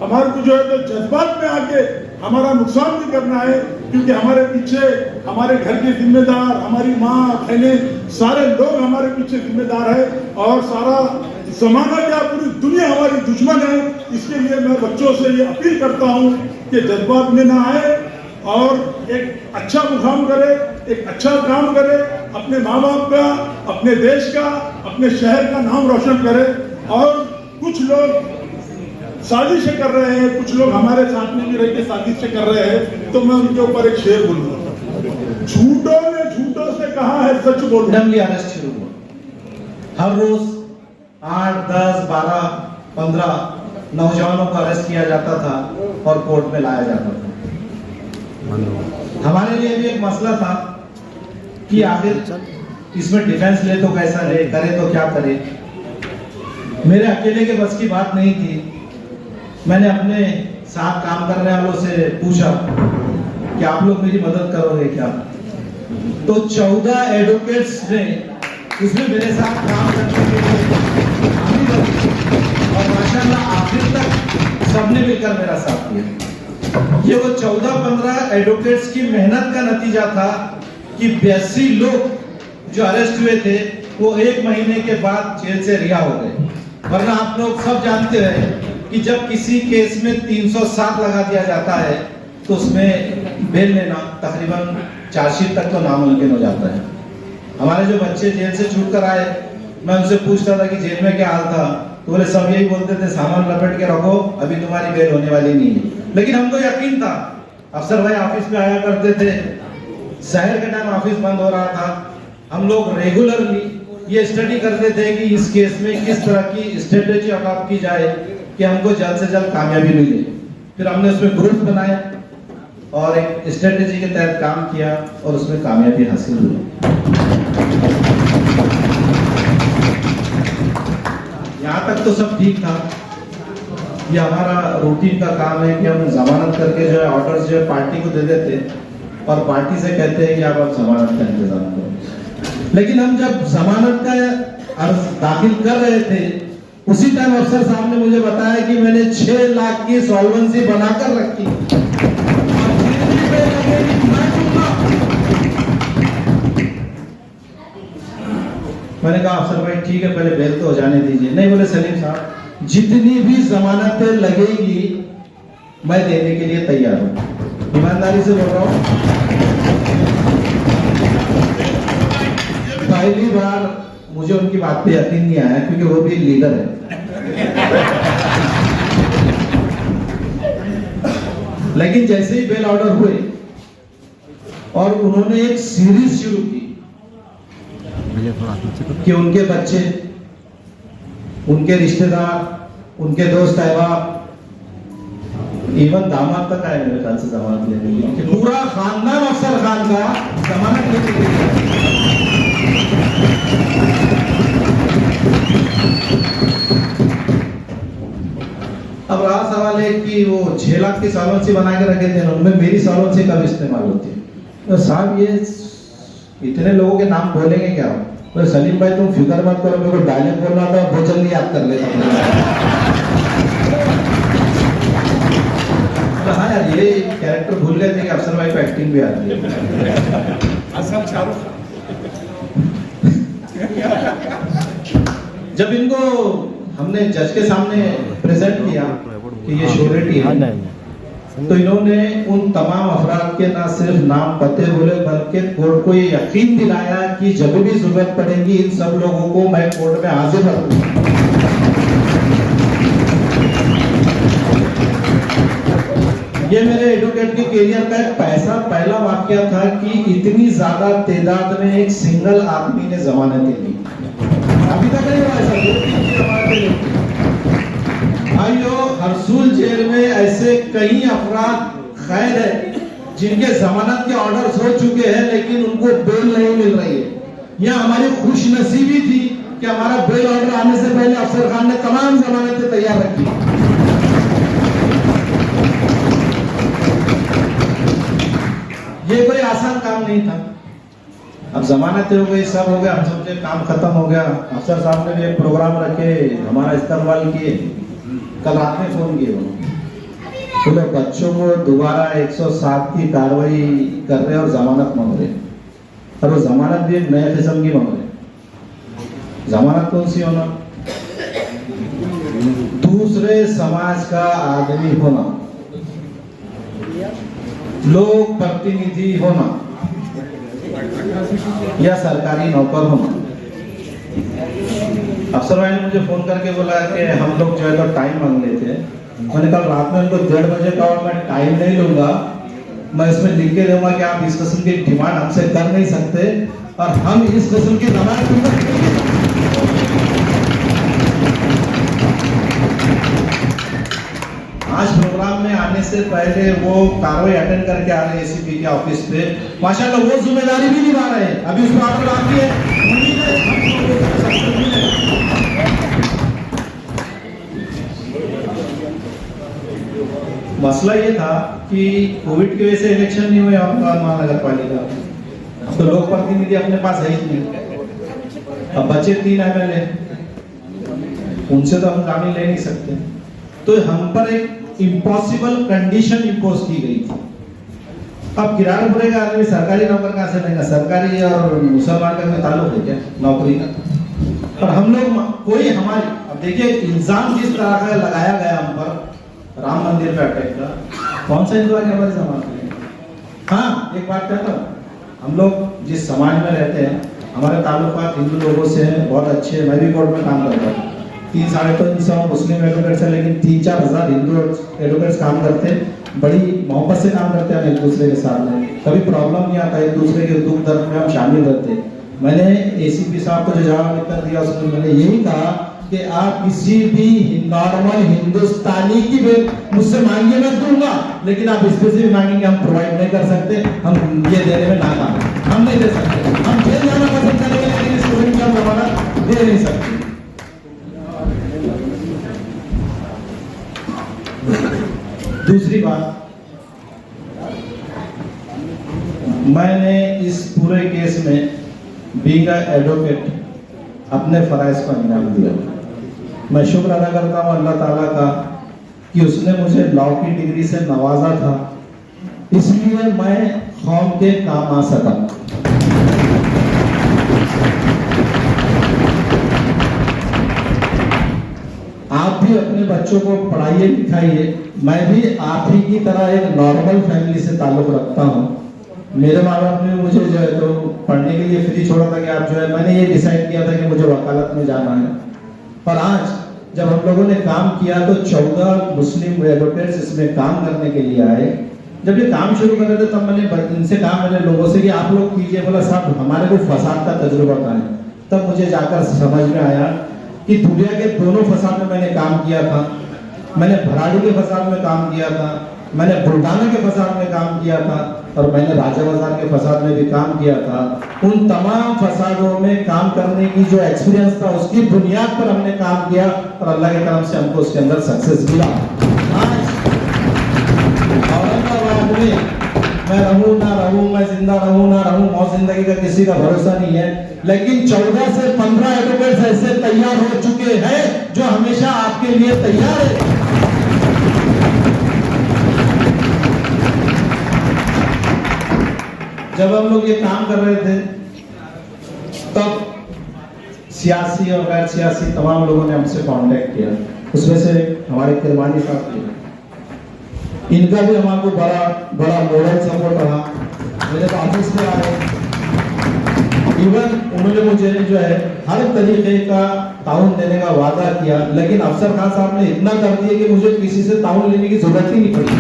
हमारे को जो है तो जज्बात में आके हमारा नुकसान भी करना है, क्योंकि हमारे पीछे हमारे घर के जिम्मेदार, हमारी माँ बहनें, सारे लोग हमारे पीछे जिम्मेदार है और सारा जमाना क्या पूरी दुनिया हमारी दुश्मन है। इसके लिए मैं बच्चों से ये अपील करता हूँ कि जज्बात में ना आए और एक अच्छा मुकाम करे, एक अच्छा काम करे, अपने माँ बाप का, अपने देश का, अपने शहर का नाम रोशन करे। और कुछ लोग साजिशें कर रहे हैं, कुछ लोग हमारे साथ में भी रह के साजिशें कर रहे हैं, तो मैं उनके ऊपर एक शेर बोलूंगा, झूठों ने झूठों से कहा है सच बोलो। रैंडमली अरेस्ट शुरू हुआ, हर रोज 8, 10, 12, 15 नौजवानों को अरेस्ट किया जाता था और कोर्ट में लाया जाता था। हमारे लिए भी एक मसला था कि आखिर इसमें डिफेंस ले तो कैसा ले, करे तो क्या करे। मेरे अकेले के बस की बात नहीं थी। मैंने अपने साथ काम करने वालों से पूछा कि आप लोग मेरी मदद करोगे क्या, तो 14 एडवोकेट्स ने उसमें मेरे साथ काम करने के लिए और माशाल्लाह आखिर तक सबने मिलकर मेरा साथ दिया। ये वो 14-15 एडवोकेट्स की मेहनत का नतीजा था कि 82 लोग जो अरेस्ट हुए थे वो 1 महीने के बाद जेल से रिहा हो गए। वरना आप लोग सब जानते हैं कि जब किसी केस में 307 लगा दिया जाता है तो उसमें बेल लेना तकरीबन चार्जशीट तक तो नामुमकिन हो जाता है। हमारे जो बच्चे जेल से छूट कर आए, मैं उनसे पूछता था कि जेल में क्या हाल था, तो बोले सब यही बोलते थे सामान लपेट के रखो, अभी तुम्हारी बेल होने वाली नहीं है। लेकिन हमको यकीन था, अफसर भाई ऑफिस में आया करते थे, शहर के टाइम ऑफिस बंद हो रहा था, हम लोग रेगुलरली ये स्टडी करते थे कि इस केस में किस तरह की स्ट्रेटेजी अडॉप्ट की जाए कि हमको जल्द से जल्द कामयाबी मिले। फिर हमने उसमें ग्रुप बनाया और एक स्ट्रेटेजी के तहत काम किया और उसमें कामयाबी हासिल हुई। यहाँ तक तो सब ठीक था। ये हमारा रूटीन का काम है कि हम जमानत करके जो है ऑर्डर्स जो है पार्टी को दे देते और पार्टी से कहते हैं कि आप जमानत का इंतजाम करो। लेकिन हम जब जमानत का अर्ज दाखिल कर रहे थे उसी टाइम अफसर साहब ने मुझे बताया कि मैंने 6 लाख की सॉल्वेंसी बनाकर रखी। मैंने कहा अफसर भाई ठीक है, पहले बेल तो हो जाने दीजिए। नहीं, बोले सलीम साहब जितनी भी जमानतें लगेगी मैं देने के लिए तैयार हूं, ईमानदारी से बोल रहा हूं। पहली बार मुझे उनकी बात पे यकीन नहीं आया क्योंकि वो भी लीडर है। लेकिन जैसे ही बेल ऑर्डर हुए और उन्होंने एक सीरीज शुरू की कि उनके बच्चे, उनके रिश्तेदार, उनके दोस्त अहबाब, इवन दामाद तक आए मेरे ख्याल से जमानत लेने के लिए, पूरा खानदान अफसर खान का जमानत लेने के लिए। अब रहा सवाल है कि वो 6 लाख की सॉल्वेंसी बना के रखे थे, उनमें मेरी सॉल्वेंसी कब इस्तेमाल होती है? तो साहब ये इतने लोगों के नाम बोलेंगे क्या? तो सलीम भाई तुम फिक्र मत करो, मेरे को डायलॉग बोलना था, बहुत जल्दी याद कर लेता हूँ। हाँ यार, ये कैरेक्टर भूल गए थे कि अफसर भाई को एक्टिंग भी आती है। जब इनको हमने जज के सामने प्रेजेंट किया कि ये श्योरिटी है, तो इन्होंने उन तमाम अफराद के ना सिर्फ नाम पते बोले बल्कि कोर्ट को ये यकीन दिलाया कि जब भी जरूरत पड़ेगी इन सब लोगों को मैं कोर्ट में हाजिर रखूंगा। ये मेरे एडवोकेट के करियर का एक पहला वाकया था कि इतनी ज्यादा तादाद में एक सिंगल आदमी ने जमानतें दी। अभी तक नहीं हुआ ऐसा, 2-3 जमानतें ली। भाइयों, हरसूल जेल में ऐसे कई अफराद कैद है जिनके जमानत के ऑर्डर्स हो चुके हैं लेकिन उनको बेल नहीं मिल रही है। यह हमारी खुशनसीबी थी कि हमारा बेल ऑर्डर आने से पहले अफसर खान ने तमाम जमानतें तैयार रखी। ये कोई आसान काम नहीं था। अब जमानतें हो गई, सब हो गया, हम समझे काम खत्म हो गया। अफसर साहब ने भी एक प्रोग्राम रखे, हमारा इस्तेमाल किए। कल रात में फोन किए बोले बच्चों को दोबारा 107 की कार्रवाई कर रहे और जमानत मांग रहे, और वो जमानत भी एक नए किस्म की मांग रहे। जमानत कौन सी होना? दूसरे समाज का आदमी होना, लोक प्रतिनिधि होना या सरकारी नौकर होना। अफसर भाई ने मुझे फोन करके बोला कि हम लोग जो है तो टाइम मांग लेते हैं। मैंने कल रात में उनको 1:30 बजे का, और मैं टाइम नहीं लूंगा, मैं इसमें लिख के दूंगा कि आप इस किस्म की डिमांड हमसे कर नहीं सकते और हम इस किस्म की जमानत आज प्रोग्राम में आने से पहले वो कार्रवाई अटेंड करके आ रहे हैं एसीपी के ऑफिस पे। माशाल्लाह वो जिम्मेदारी भी निभा रहे हैं। अभी उसको ऑर्डर आती है। मसला ये था कि कोविड की वजह से इलेक्शन नहीं हुए महानगर पालिका, तो लोक प्रतिनिधि अपने पास है ही नहीं। अब बचे 3 MLA, उनसे तो हम जामीन ले नहीं सकते, तो हम पर एक इम्पॉसिबल कंडीशन इम्पोज की गई थी। अब किराड़पुरे का आदमी सरकारी नौकर कहाँ से लेगा? सरकारी और मुसलमान का कोई ताल्लुक है क्या नौकरी का? और हम लोग कोई हमारी, अब देखिए इल्जाम जिस तरह का लगाया गया हम पर राम मंदिर पे अटैक का, कौन सा हिंदू आके हमारी जमानत करेगा? हाँ, एक बात कहता हूँ, हम लोग जिस समाज में रहते हैं हमारे ताल्लुकात हिंदू लोगों से हैं, बहुत अच्छे। मैं भी कोर्ट में काम करता हूँ, 300-350 मुस्लिम एडवोकेट्स हैं, लेकिन 3-4 हज़ार हिंदू एडवोकेट्स काम करते हैं। बड़ी मोहब्बत से काम करते हैं एक दूसरे के साथ में, कभी प्रॉब्लम नहीं आता, एक दूसरे के दुख दर्द में हम शामिल रहते हैं। मैंने एसीपी साहब को जो जवाब लिखकर दिया उसमें मैंने यही कहा कि आप किसी भी नॉर्मल हिंदुस्तानी की मुझसे मांगिए मैं दूंगा, लेकिन आप स्पेसिफिक मांगेंगे हम प्रोवाइड नहीं कर सकते, हम ये देने में नाकाम, हम नहीं दे सकते। हम जेल जाना पसंद करेंगे लेकिन इस स्टूडेंट की हम जमानत दे नहीं सकते। दूसरी बात, मैंने इस पूरे केस में बीइंग एडवोकेट अपने फराइज को अंजाम दिया। मैं शुक्र अदा करता हूँ अल्लाह ताला का कि उसने मुझे लॉ की डिग्री से नवाजा था, इसलिए मैं कौम के काम आ सका। आप भी अपने बच्चों को पढ़ाइए लिखाइए। मैं भी आप ही की तरह एक नॉर्मल फैमिली से ताल्लुक रखता हूँ। मेरे माँ बाप ने मुझे जो है तो पढ़ने के लिए फ्री छोड़ा था कि आप जो है, मैंने ये डिसाइड किया था कि मुझे वकालत में जाना है। पर आज जब हम लोगों ने काम किया तो 14 मुस्लिम एडवोकेट्स इसमें काम करने के लिए आए। जब ये काम शुरू कर रहे थे तब मैंने इनसे कहा, मैंने लोगों से कि आप लोग कीजिए। बोला साहब हमारे को फसाद का तजुर्बा कहाँ है। तब मुझे जाकर समझ में आया कि दुनिया के दोनों फसाद में मैंने काम किया था। मैंने भराड़ी के फसाद में काम किया था, मैंने बुल्ढाना के फसाद में काम किया था, और मैंने राजा बाजार के फसाद में भी काम किया था। उन तमाम फसादों में काम करने की जो एक्सपीरियंस था उसकी बुनियाद पर हमने काम किया और अल्लाह के करम से हमको उसके अंदर सक्सेस मिला। आज औरंगाबाद में मैं रहूं ना रहूं, मैं जिंदा रहूं ना रहूं, मौत जिंदगी का किसी का भरोसा नहीं है, लेकिन 14 से 15 एडवोकेट्स ऐसे तैयार हो चुके हैं जो हमेशा आपके लिए तैयार है। जब हम लोग ये काम कर रहे थे तब सियासी और गैर सियासी तमाम लोगों ने हमसे कांटेक्ट किया। उसमें से हमारे किरमानी साहब थे, इनका भी हमारे बड़ा मोरल सपोर्ट रहा। मेरे ऑफिस में आए, इवन उन्होंने मुझे जो है हर तरीके का ताउन देने का वादा किया, लेकिन अफसर खान साहब ने इतना कर दिया कि मुझे किसी से ताउन लेने की जरूरत ही नहीं पड़ी।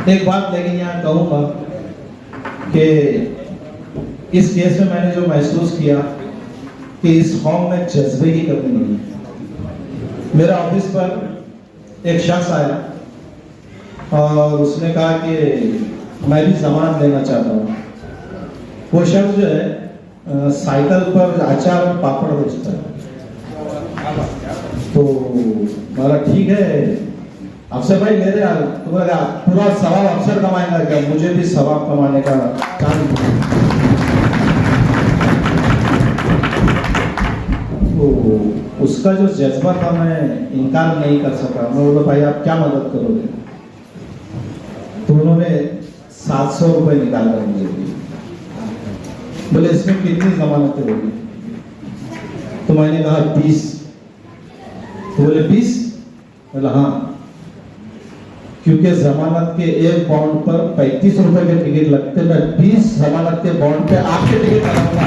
एक बात लेकिन यहाँ कहूँगा कि इस केस में मैंने जो महसूस किया कि इस कौम में जज्बे की कमी नहीं है। मेरा ऑफिस पर एक शख्स आया और उसने कहा कि मैं भी जमानत लेना चाहता हूँ। वो शख्स जो है साइकिल पर अचार और पापड़ बेचता है। तो बोला ठीक है अफसर भाई ले रहे तुम्हारा पूरा सवाब अफसर कमाएगा क्या, मुझे भी सवाब कमाने का काम। तो उसका जो जज्बा था मैं इनकार नहीं कर सका। मैं बोला भाई आप क्या मदद करोगे। तो उन्होंने 700 रुपये निकाल कर मुझे दिए। बोले इसमें कितनी जमानतें होगी। तो मैंने कहा 20। तो बोले 20। बोला हाँ, क्योंकि जमानत के 1 बाउंड पर 35 रुपए के टिकट लगते, मैं 20 जमानत के बाउंड पे आपके टिकट लगाऊंगा।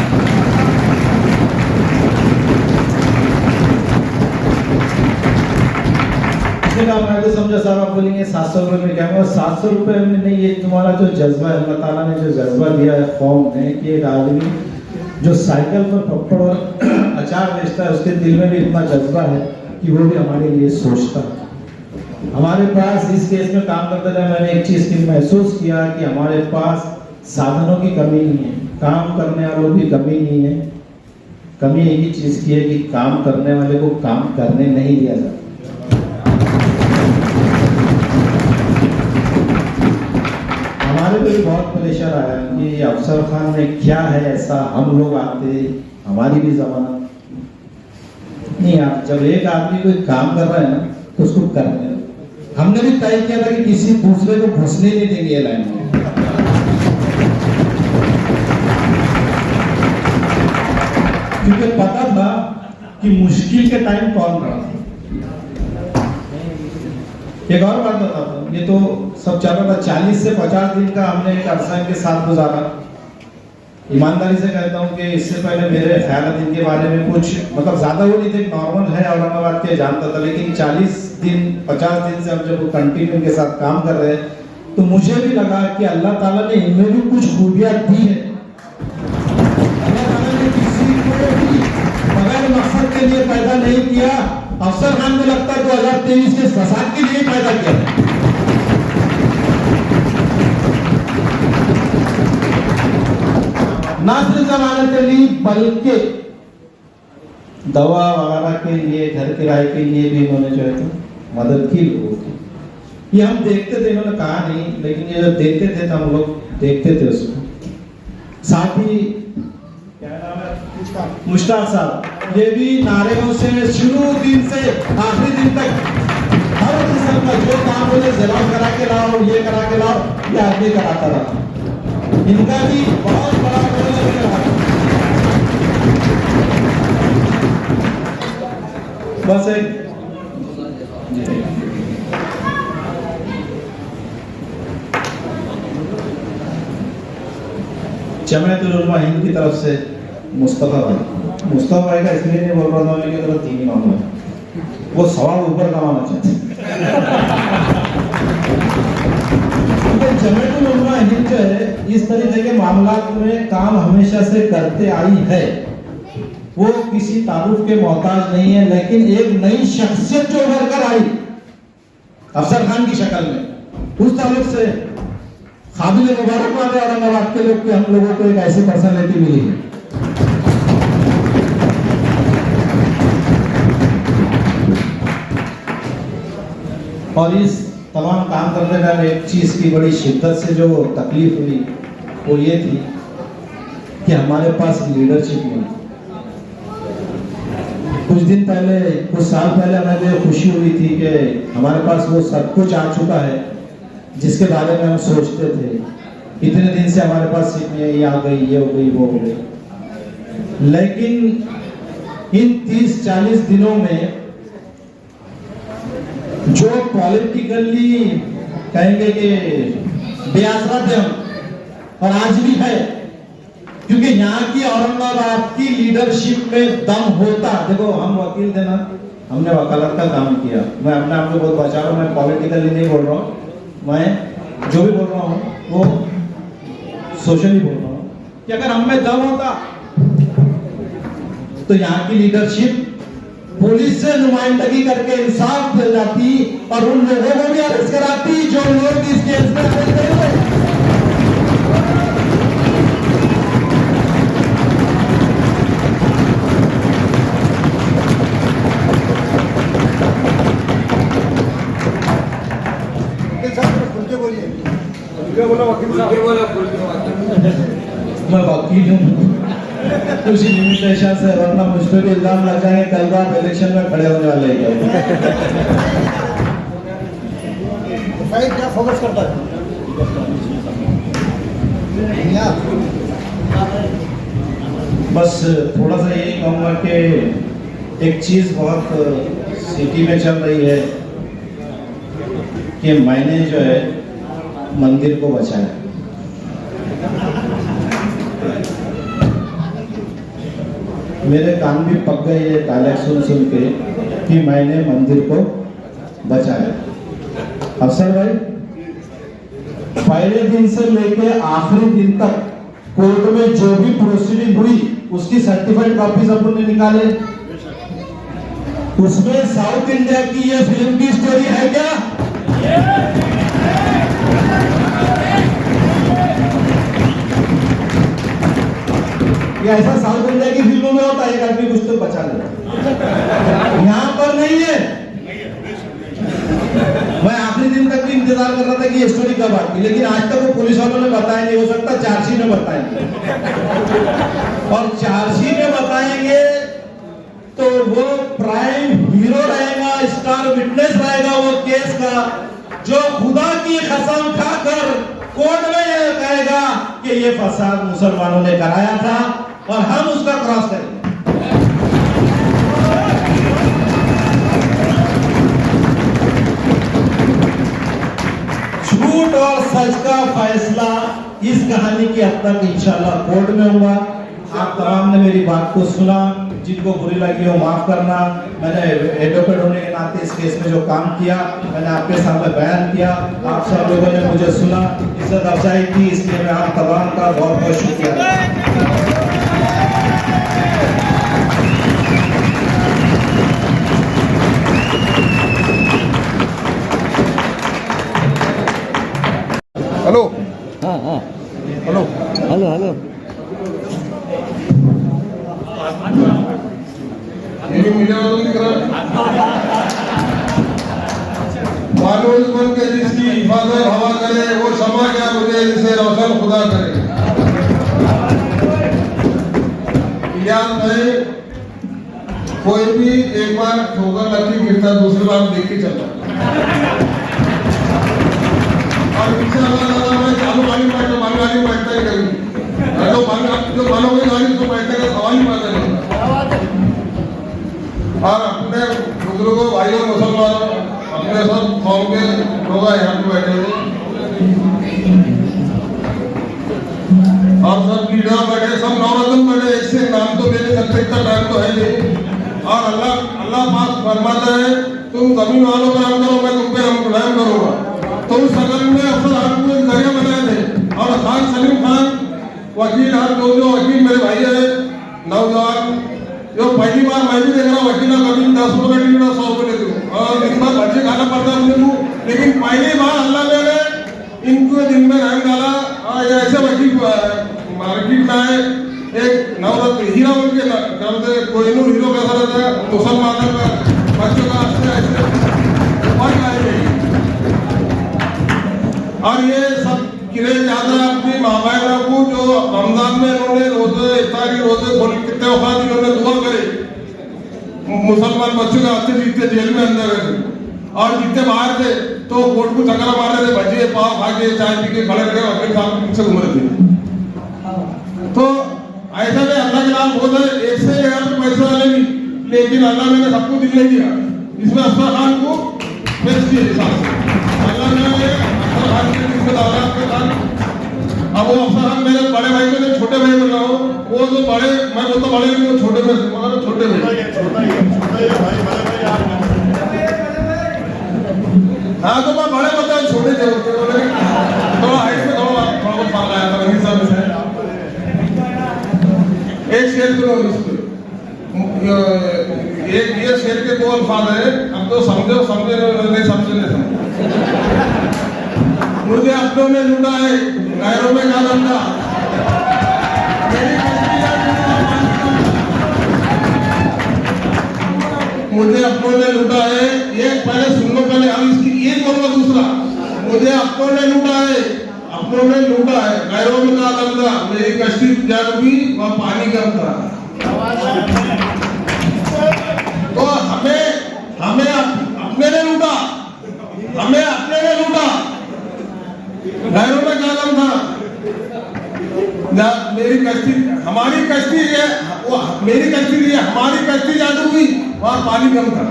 मैं तो समझा साहब आप बोलेंगे 700 रुपए में क्या होगा। 700 रुपए में नहीं, ये तुम्हारा जो जज्बा है, अल्लाह ताला ने जो जज्बा दिया है कौम ने कि एक आदमी जो साइकिल पर पकड़ और अचार बेचता है उसके दिल में भी इतना जज्बा है कि वो भी हमारे लिए सोचता है। हमारे पास इस केस में काम करते रहे मैंने एक चीज की महसूस किया कि हमारे पास साधनों की कमी नहीं है, काम करने वालों की कमी नहीं है। कमी एक ही चीज की है कि काम करने वाले को काम करने नहीं दिया जाता। हमारे पे भी बहुत प्रेशर आया कि अफसर खान में क्या है ऐसा, हम लोग आते हमारी भी जमानत नहीं। आप जब एक आदमी कोई काम कर रहा है ना तो उसको करने। हमने भी तय किया था कि किसी दूसरे को घुसने नहीं देंगे ये लाइन में। क्योंकि पता था कि मुश्किल के टाइम कौन रहा। एक और बात बताता हूँ, ये तो सब चल रहा था 40 से 50 दिन का हमने एक अरसा के साथ गुजारा। ईमानदारी से कहता हूँ कि इससे पहले मेरे ख्याल इनके बारे में कुछ मतलब ज्यादा वो नहीं थे, नॉर्मल है औरंगाबाद के जानता था। लेकिन 40 दिन 50 दिन से हम जब कंटिन्यू इनके साथ काम कर रहे हैं तो मुझे भी लगा कि अल्लाह ताला ने इनमें भी कुछ खूबियां दी है। अल्लाह ताला ने किसी को भी बगैर मकसद के लिए पैदा नहीं किया। अफसर खान में लगता है 2023 के फसाद के लिए पैदा किया। ना सिर्फ जमानत ली बल्कि दवा वगैरह के लिए, घर किराए के लिए भी इन्होंने जो है तो मदद की लोगों की। ये हम देखते थे, इन्होंने कहा नहीं, लेकिन ये जो देखते थे तो हम लोग देखते थे उसको। साथ ही क्या नाम है मुश्ताक साहब, ये भी नारेगांव से शुरू दिन से आखिरी दिन तक हर किस्म का जो काम बोले जलाव करा के लाओ, ये करा के लाओ, ये आदमी कराता रहा। इनका भी बहुत बड़ा रोल रहा। बस एक जमायतुल उलमा हिंद की तरफ से मुस्तफा भाई का इसलिए नहीं बोल रहा था उनकी तरफ तीन इमाम है, वो सवाल ऊपर कमाना चाहते हैं। जमायतुल उलमा हिंद जो है इस तरीके के मामलात में काम हमेशा से करते आई है, वो किसी तारुफ के मोहताज नहीं है, लेकिन एक नई शख्सियत जो उभर कर आई अफसर खान की शक्ल में, उस ताल्लुक से काबिल मुबारकबाद है औरंगाबाद के लोग कि हम लोगों को एक ऐसी पर्सनालिटी मिली है। और इस तमाम काम करने का एक चीज की बड़ी शिद्दत से जो तकलीफ हुई वो ये थी कि हमारे पास लीडरशिप नहीं। कुछ दिन पहले, कुछ साल पहले हमें ये खुशी हुई थी कि हमारे पास वो सब कुछ आ चुका है जिसके बारे में हम सोचते थे। इतने दिन से हमारे पास सीट ये आ गई, ये हो गई, वो हो गई, लेकिन इन 30-40 दिनों में जो पॉलिटिकली कहेंगे कि बेआसरा थे हम, और आज भी है, क्योंकि यहाँ की औरंगाबाद की लीडरशिप में दम होता। देखो हम वकील थे ना, हमने वकालत का काम किया। मैं अपने आप को बहुत बचा रहा हूँ, मैं पॉलिटिकली नहीं बोल रहा हूँ, मैं जो भी बोल रहा हूँ वो सोशली बोल रहा हूँ कि अगर हम में दम होता तो यहाँ की लीडरशिप पुलिस से नुमाइंदगी करके इंसाफ दे जाती और उन लोगों को भी अरेस्ट कराती जो लोग इस केस में अरेस्ट हुए। मैं वकील हूँ, कुछ लिमिटेशन से, वरना मुझ पर भी इल्जाम लग जाएंगे कल को आप इलेक्शन में खड़े होने वाले हैं। क्या फोकस करता है? बस थोड़ा सा यही कहूँगा कि एक चीज बहुत सिटी में चल रही है कि मैंने जो है मंदिर को बचाया। मेरे कान भी पक गए ये डायलॉग सुन सुन के कि मैंने मंदिर को बचाया। अफसर भाई, पहले दिन से लेके आखिरी दिन तक कोर्ट में जो भी प्रोसीडिंग हुई उसकी सर्टिफाइड कॉपीज अपन ने निकाले। उसमें साउथ इंडिया की ये फिल्म की स्टोरी है क्या? ऐसा साउथ इंडिया की फिल्मों में होता है, एक आदमी कुछ तो बचा ले, यहाँ पर नहीं है। मैं आखिरी दिन तक भी इंतजार कर रहा था कि ये स्टोरी कब आती, लेकिन आज तक वो पुलिस वालों ने बताया नहीं। हो सकता चार्जशीट में बताएंगे, और चार्जशीट में बताएंगे तो वो प्राइम हीरो रहेगा, स्टार विटनेस रहेगा वो केस का, जो खुदा की कसम खाकर कोर्ट में ये कहेगा कि ये फसाद मुसलमानों ने कराया था और हम उसका क्रॉस करेंगे। झूठ और सच का फैसला इस कहानी की हद तक इंशाल्लाह कोर्ट में होगा। आप तमाम ने मेरी बात को सुना, जिनको बुरी लगी हो माफ करना। मैंने एडवोकेट होने के नाते इस केस में जो काम किया मैंने आपके सामने बयान किया, आप सब लोगों ने मुझे सुना, इज्जत अफजाई की, इसलिए मैं आप तमाम का बहुत बहुत शुक्रिया। हेलो हाँ हाँ हेलो हेलो हेलो ये मीडिया वालों की तरह मालूम बन के जिसकी हिफाजत हवा करे वो क्षमा क्या मुझे जिसे रोशन खुदा करे। इलियास भाई, कोई भी एक बार ठोकर लगती गिरता दूसरी बार देख के चलता, और पीछे मैं चालू गाड़ी बैठता मालूम गाड़ी बैठता ही कभी जो मानो हुई गाड़ी उसको बैठने का सवाल ही पैदा नहीं होता। और अपने बुजुर्गों, भाइयों, मुसलमानों, अपने सब कौम के लोग यहाँ पे बैठे हैं और सब लीडर बैठे, सब नौरत्न बैठे, एक से नाम तो ले नहीं सकते, इतना टाइम तो है नहीं। और अल्लाह पाक फरमाता है तुम जमीन वालों का नाम करो, मैं तुम पे नाम करूंगा। तो उस सकल में अफसर आपको एक जरिया बनाए थे और खान सलीम खान वकील, आप जो वकील मेरे भाई है नौजवान, जो पहली बार मैं भी देख रहा हूँ वकील कभी 10 रुपये टिकट 100 रुपये लेते हूँ और दिन भर बच्चे खाना पड़ता है मुझे, लेकिन पहली बार अल्लाह ने इनको दिन में रंग डाला। ऐसे वकील मार्केट में आए, एक नवरत्न हीरा उनके करते कोहिनूर हीरो कैसा रहता है मुसलमानों का बच्चों का ऐसे और ये सब किरे ज्यादा अपनी माँ बहनों को जो रमजान में इन्होंने रोजे इफ्तारी रोजे खोल कितने वक्त इन्होंने दुआ करे, मुसलमान बच्चों का अच्छे जीते जेल में अंदर गए और जितने बाहर थे तो कोर्ट को चक्कर मार रहे थे, भजिए पाव खा के चाय पी के खड़े रहे अपने साथ पीछे घूम रहे थे। तो ऐसा में अल्लाह के नाम बहुत है, एक से एक पैसे वाले भी, लेकिन अल्लाह ने सबको दिल नहीं दिया। इसमें अफसर खान को पेश किए हिसाब से अल्लाह ने अफसर खान के जिम्मेदार के साथ। अब वो अफसर खान मेरे बड़े भाई को छोटे भाई बन रहा हूँ, वो तो बड़े मैं बोलता बड़े नहीं, वो छोटे में मगर छोटे भाई हाँ तो मैं बड़े बता छोटे थे थोड़ा हाइट में थोड़ा बहुत फर्क आया था वही सब है। एक शेर तो एक ये शेर के 2 अल्फाज है, अब तो समझो समझे नहीं समझे नहीं समझे। मुझे अपनों ने लूटा है गैरों में का धंधा, मुझे अपनों ने लूटा है। ये पहले सुन लो, पहले हम इसकी ये बोलूंगा। दूसरा, मुझे अपनों ने लूटा है, अपनों ने लूटा है गैरों में का धंधा, मेरी कश्ती जा डूबी वह पानी कम था। तो हमें अपने ने लूटा, हमें अपने ने लूटा, गैरों में क्या दम था। मेरी कश्ती हमारी कश्ती है, वो मेरी कश्ती नहीं है, हमारी कश्ती जादू हुई वहां पानी कम था।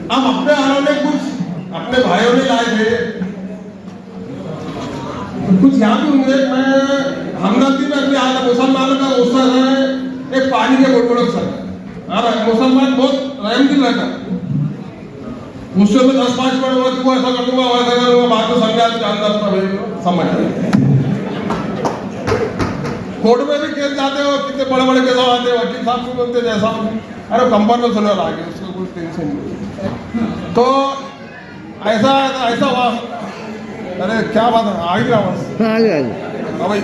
अब अपने हालों ने कुछ अपने भाइयों ने लाए थे, कुछ यहाँ भी होंगे। मैं हमदर्दी में अपने हाल मुसलमानों का गुस्सा है, एक पानी के बोतलों सर मुसलमान बहुत रहम दिल रहता, गुस्से में 10-5 पड़ तू ऐसा कर दूंगा वैसा करूंगा, बाद में समझा अंदर समझ कोर्ट में भी केस जाते हो, कितने बड़े बड़े केस आते हैं, वकील साहब को बोलते जैसा अरे कंपन में सुने आगे उसको कोई टेंशन नहीं। तो ऐसा हुआ। अरे क्या बात है, आ गया बस भाई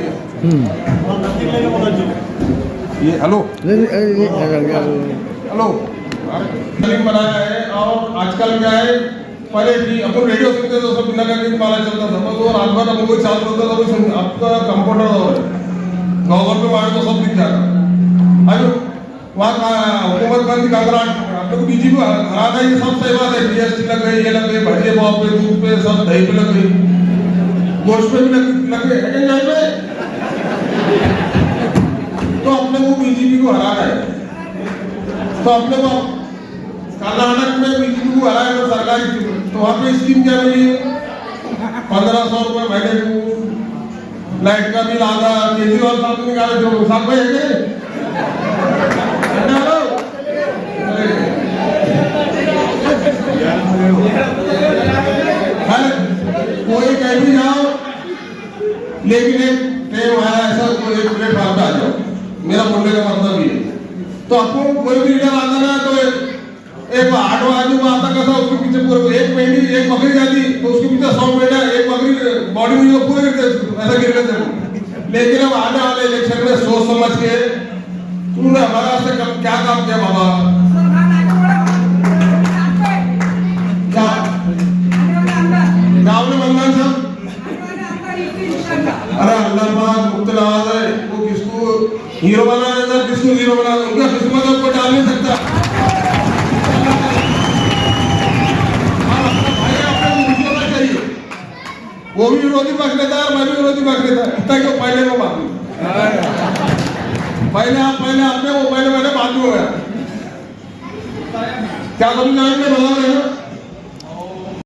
ये हेलो हेलो बनाया है। और आजकल क्या है, पहले भी अपन रेडियो सुनते तो सब बिना करके माला चलता था, तो रात भर अपन कोई चालू होता था, अब तो कंप्यूटर दौर है, गॉगल पे मारे तो सब दिख जाता। अभी वहाँ का हुकूमत बंद कांगराट आप लोग बीजी को हरा था, ये सब सही बात है। जीएसटी लग गई, ये लग गई, भजिए पाव पे, दूध पे, सब दही पे लग गई, गोश्त पे भी लग गए पे। तो अपने को बीजेपी को हरा है, तो अपने को कर्नाटक में बीजेपी को हरा है तो सरकारी, तो वहाँ पे स्कीम क्या मिली, 1500 रुपये महीने को, लाइट का बिल आधा। केजरीवाल साहब ने कहा जो साहब भाई है कोई कह भी जाओ, लेकिन एक टाइम आया ऐसा कोई एक प्लेटफॉर्म पे आ जाओ, मेरा बोलने का मतलब ये। तो आपको कोई भी लीडर आता ना, तो एक आठो आदमी को आता कैसा, उसके पीछे पूरे एक मेंढी एक बकरी जाती तो उसके पीछे 100 मेंढा, एक बकरी बॉडी में पूरे गिरते ऐसा गिर लेते। लेकिन अब आने वाले इलेक्शन में सोच समझ के तूने हमारा से क्या काम किया बाबा, गाँव में मंगल सब अरे अल्लाह पाक मुक्तलाज है, वो किसको हीरो बना देता, किसको हीरो बना देता, उनका किस्मत को डाल नहीं सकता। वो भी विरोधी पक्ष लेता है और मैं भी विरोधी पक्ष लेता है, इतना क्यों पहले वो बात पहले आप पहले आपने वो पहले मैंने बात हो गया। क्या कभी आएंगे बता रहे हैं